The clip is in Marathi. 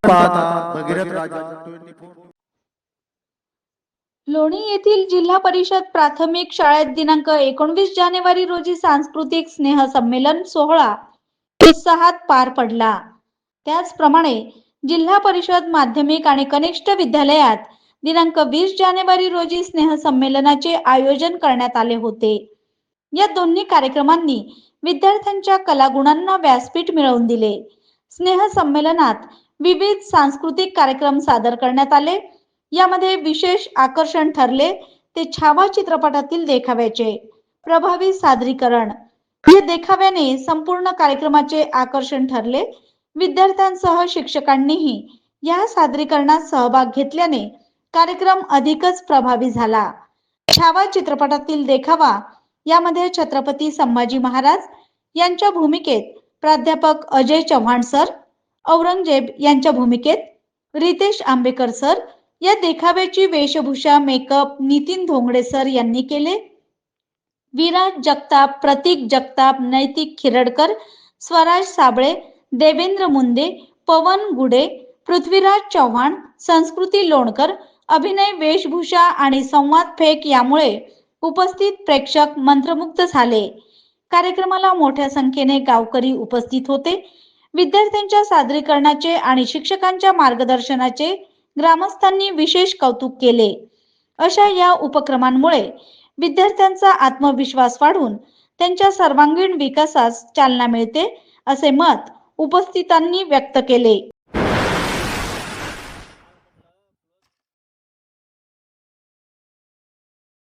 पाहता भगीरथ राजा 24. लोणी येथील जिल्हा परिषद प्राथमिक शाळेत दिनांक 19 जानेवारी रोजी सांस्कृतिक स्नेह संमेलन सोहळा उत्साहात पार पडला। त्याचप्रमाणे जिल्हा परिषद माध्यमिक आणि कनिष्ठ विद्यालयात दिनांक 20 जानेवारी रोजी स्नेह संमेलनाचे आयोजन करण्यात आले होते। या दोन्ही कार्यक्रमांनी विद्यार्थ्यांच्या कलागुणांना व्यासपीठ मिळवून दिले। स्नेह संमेलनात विविध सांस्कृतिक कार्यक्रम सादर करण्यात आले। यामध्ये विशेष आकर्षण ठरले ते छावा चित्रपटातील देखाव्याचे प्रभावी सादरीकरण। या देखाव्याने संपूर्ण कार्यक्रमाचे आकर्षण ठरले। विद्यार्थ्यांसह शिक्षकांनीही या सादरीकरणात सहभाग घेतल्याने कार्यक्रम अधिकच प्रभावी झाला। छावा चित्रपटातील देखावा यामध्ये छत्रपती संभाजी महाराज यांच्या भूमिकेत प्राध्यापक अजय चव्हाण सर, औरंगजेब यांच्या भूमिकेत रितेश आंबेकर सर, या देखाव्याची वेशभूषा मेकअप नितीन धोंगडे सर यांनी केले। विराज जगताप, प्रतीक जगताप, नैतिक खिरडकर, स्वराज साबळे, देवेंद्र मुंदे, पवन गुडे, पृथ्वीराज चव्हाण, संस्कृती लोणकर, अभिनय, वेशभूषा आणि संवाद फेक यामुळे उपस्थित प्रेक्षक मंत्रमुग्ध झाले। कार्यक्रमाला मोठ्या संख्येने गावकरी उपस्थित होते। विद्यार्थ्यांच्या सादरीकरणाचे आणि शिक्षकांच्या मार्गदर्शनाचे ग्रामस्थांनी विशेष कौतुक केले। अशा या उपक्रमांमुळे विद्यार्थ्यांचा आत्मविश्वास वाढून त्यांच्या सर्वांगीण विकासास चालना मिळते, असे मत उपस्थितांनी व्यक्त केले।